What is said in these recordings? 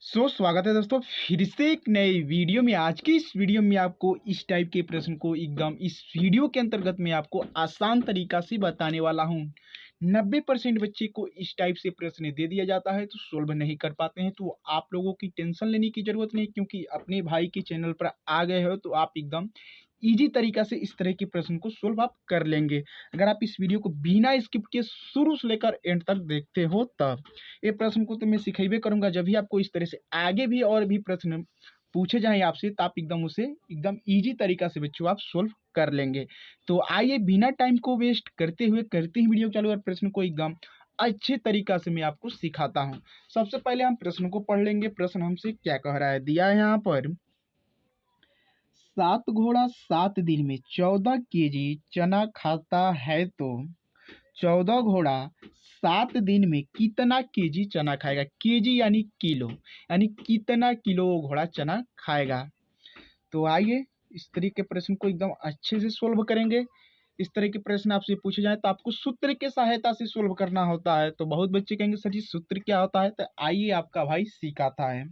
स्वागत है दोस्तों फिर से एक नए वीडियो में। आज की इस वीडियो में आपको इस टाइप के प्रश्न को एकदम इस वीडियो के अंतर्गत मैं आपको आसान तरीका से बताने वाला हूं। 90% बच्चे को इस टाइप से प्रश्न दे दिया जाता है तो सोल्व नहीं कर पाते हैं। तो आप लोगों की टेंशन लेने की जरूरत नहीं, क्योंकि अपने भाई के चैनल पर आ गए हो तो आप एकदम इजी तरीका से इस तरह के प्रश्न को सोल्व आप कर लेंगे, अगर आप इस वीडियो को बिना स्किप के शुरू से लेकर एंड तक देखते हो तब। ये प्रश्न को तो मैं सिखेबे करूंगा, जब भी आपको इस तरह से आगे भी और भी प्रश्न पूछे जाएं आपसे तो आप एकदम उसे एकदम इजी तरीका से बच्चों आप सोल्व कर लेंगे। तो आइए बिना टाइम को वेस्ट करते हुए करते ही वीडियो चालू और प्रश्न को एकदम अच्छे तरीका से मैं आपको सिखाता हूं। सबसे पहले हम प्रश्न को पढ़ लेंगे। प्रश्न हमसे क्या कह रहा है, दिया है यहाँ पर, 7 घोड़ा 7 दिन में 14 केजी चना खाता है तो 14 घोड़ा 7 दिन में कितना केजी चना खाएगा। केजी यानी किलो, यानी कितना किलो वो घोड़ा चना खाएगा। तो आइए इस तरह के प्रश्न को एकदम अच्छे से सोल्व करेंगे। इस तरह के प्रश्न आपसे पूछे जाए तो आपको सूत्र के सहायता से सोल्व करना होता है। तो बहुत बच्चे कहेंगे सर जी सूत्र क्या होता है, तो आइए आपका भाई सिखाता है।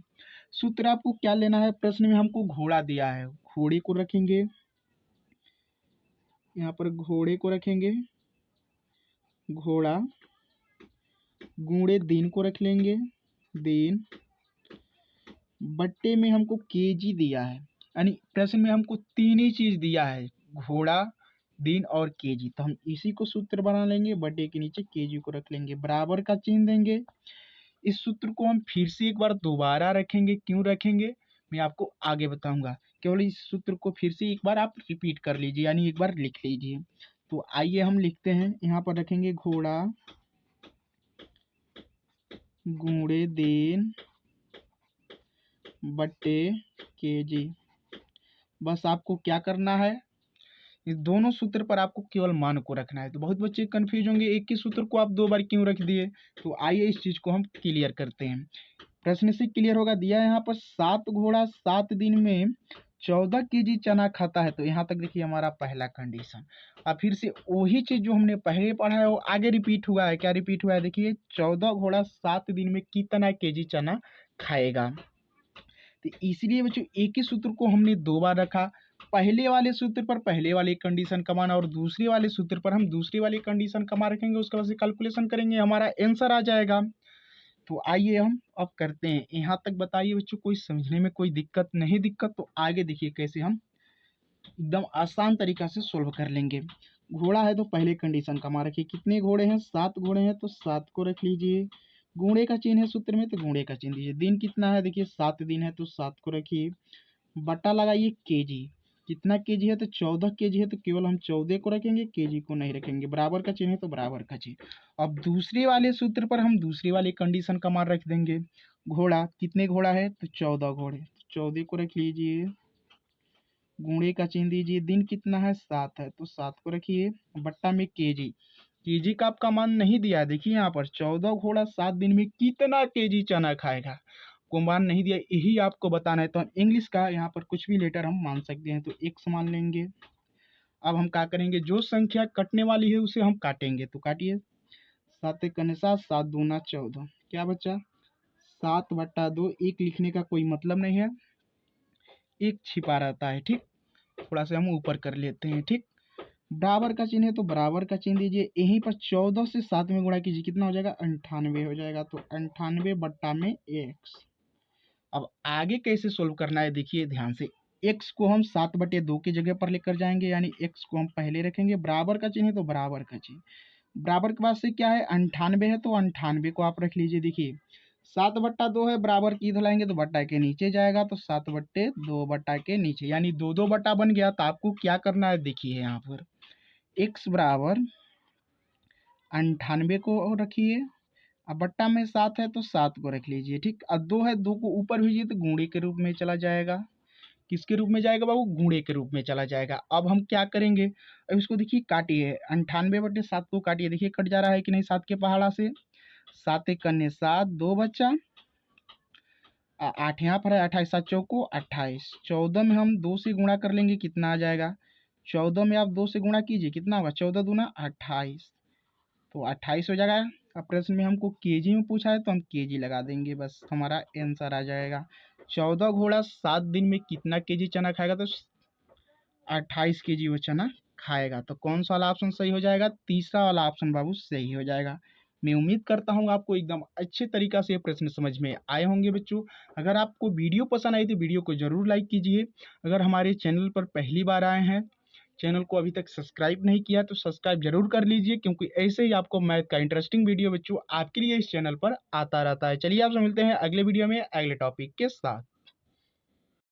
सूत्र आपको क्या लेना है, प्रश्न में हमको घोड़ा दिया है, घोड़े को रखेंगे यहाँ पर, घोड़े को रखेंगे, घोड़ा गुणे दिन को रख लेंगे, दिन बट्टे में हमको केजी दिया है, यानी प्रश्न में हमको तीन ही चीज दिया है, घोड़ा दिन और केजी। तो हम इसी को सूत्र बना लेंगे, बट्टे के नीचे केजी को रख लेंगे, बराबर का चिन्ह देंगे। इस सूत्र को हम फिर से एक बार दोबारा रखेंगे, क्यों रखेंगे मैं आपको आगे बताऊंगा। केवल इस सूत्र को फिर से एक बार आप रिपीट कर लीजिए, यानी एक बार लिख लीजिए। तो आइए हम लिखते हैं, यहाँ पर रखेंगे घोड़ा गुणे दिन बट्टे केजी। बस आपको क्या करना है, इस दोनों सूत्र पर आपको केवल मान को रखना है। तो बहुत बच्चे कंफ्यूज होंगे, एक ही सूत्र को आप दो बार क्यों रख दिए। तो आइए इस चीज को हम क्लियर करते हैं, प्रश्न से क्लियर होगा। दिया है यहाँ पर 7 घोड़ा 7 दिन में 14 केजी चना खाता है। तो यहाँ तक देखिए हमारा पहला कंडीशन। अब फिर से वही चीज जो हमने पहले पढ़ा है वो आगे रिपीट हुआ है। क्या रिपीट हुआ है, देखिए 14 घोड़ा 7 दिन में कितना केजी चना खाएगा। तो इसलिए बच्चों एक ही सूत्र को हमने दो बार रखा। पहले वाले सूत्र पर पहले वाले कंडीशन का मान और दूसरे वाले सूत्र पर हम दूसरे वाले कंडीशन का मान रखेंगे, उसके बाद से कैलकुलेशन करेंगे, हमारा आंसर आ जाएगा। तो आइए हम अब करते हैं। यहाँ तक बताइए बच्चों, कोई समझने में कोई दिक्कत नहीं? दिक्कत तो आगे देखिए कैसे हम एकदम आसान तरीका से सोल्व कर लेंगे। घोड़ा है तो पहले कंडीशन का मान रखिए, कितने घोड़े हैं, 7 घोड़े हैं तो 7 को रख लीजिए। गुणे का चिन्ह है सूत्र में तो गुणे का चिन्ह दीजिए। दिन कितना है, देखिए 7 दिन है तो 7 को रखिए। बटा लगाइए केजी, कितना केजी है तो 14 केजी है तो केवल हम 14 को रखेंगे, केजी को नहीं रखेंगे। बराबर का चिन्ह है तो बराबर का चिन्ह। अब दूसरे वाले सूत्र पर हम दूसरे वाले कंडीशन का मान रख देंगे। घोड़ा, कितने घोड़ा है तो 14 घोड़े, 14 को रख लीजिए, गुणे का चिन्ह दीजिए। दिन कितना है 7 है तो 7 को रखिए, बट्टा में केजी, केजी का आपका मान नहीं दिया, देखिए यहाँ पर 14 घोड़ा 7 दिन में कितना केजी चना खाएगा, को मान नहीं दिया, यही आपको बताना है। तो हम इंग्लिश का यहाँ पर कुछ भी लेटर हम मान सकते हैं, तो एक्स मान लेंगे। अब हम क्या करेंगे, जो संख्या कटने वाली है उसे हम काटेंगे। तो काटिए, 7 कन्ने 7, 7 दूना 14, क्या बचा 7/2। एक लिखने का कोई मतलब नहीं है, एक छिपा रहता है, ठीक। थोड़ा सा हम ऊपर कर लेते हैं, ठीक। बराबर का चिन्ह है तो बराबर का चिन्ह दीजिए। यहीं पर 14 से 7 में गुणा कीजिए, कितना हो जाएगा 98 हो जाएगा। तो 98 बट्टा में एक्स। अब आगे कैसे सोल्व करना है देखिए ध्यान से। x को हम 7/2 की जगह पर लेकर जाएंगे, यानी x को हम पहले रखेंगे। बराबर का चिन्ह है तो बराबर का चिन्ह, बराबर के बाद से क्या है 98 है तो 98 को आप रख लीजिए। देखिए 7/2 है, बराबर की इधर लाएंगे तो बट्टा के नीचे जाएगा, तो 7/2 बट्टा के नीचे, यानी 2 बट्टा बन गया। तो आपको क्या करना है देखिए, यहाँ पर x बराबर 98 को रखिए, अब बट्टा में 7 है तो 7 को रख लीजिए, ठीक। अब 2 है, 2 को ऊपर भेजिए तो गुणे के रूप में चला जाएगा। किसके रूप में जाएगा बाबू, गुणे के रूप में चला जाएगा। अब हम क्या करेंगे, अब इसको देखिए काटिए, 98/7 को काटिए, देखिए कट जा रहा है कि नहीं 7 के पहाड़ा से। 7 एक कन्ने 7, 2 बच्चा, 8 यहाँ पर है, 28 7 चौको 28। 14 में हम 2 से गुणा कर लेंगे, कितना आ जाएगा, 14 में आप 2 से गुणा कीजिए, कितना होगा 14 दूना 28, तो 28 हो जाएगा। अब प्रश्न में हमको केजी में पूछा है तो हम केजी लगा देंगे, बस हमारा आंसर आ जाएगा। 14 घोड़ा 7 दिन में कितना केजी चना खाएगा? तो 28 केजी वो चना खाएगा। तो कौन सा वाला ऑप्शन सही हो जाएगा? तीसरा वाला ऑप्शन बाबू सही हो जाएगा। मैं उम्मीद करता हूँ आपको एकदम अच्छे तरीका से ये प्रश्न समझ में आए होंगे बच्चों। अगर आपको वीडियो पसंद आई तो वीडियो को जरूर लाइक कीजिए। अगर हमारे चैनल पर पहली बार आए हैं, चैनल को अभी तक सब्सक्राइब नहीं किया तो सब्सक्राइब जरूर कर लीजिए, क्योंकि ऐसे ही आपको मैथ का इंटरेस्टिंग वीडियो बच्चों आपके लिए इस चैनल पर आता रहता है। चलिए आपसे मिलते हैं अगले वीडियो में अगले टॉपिक के साथ।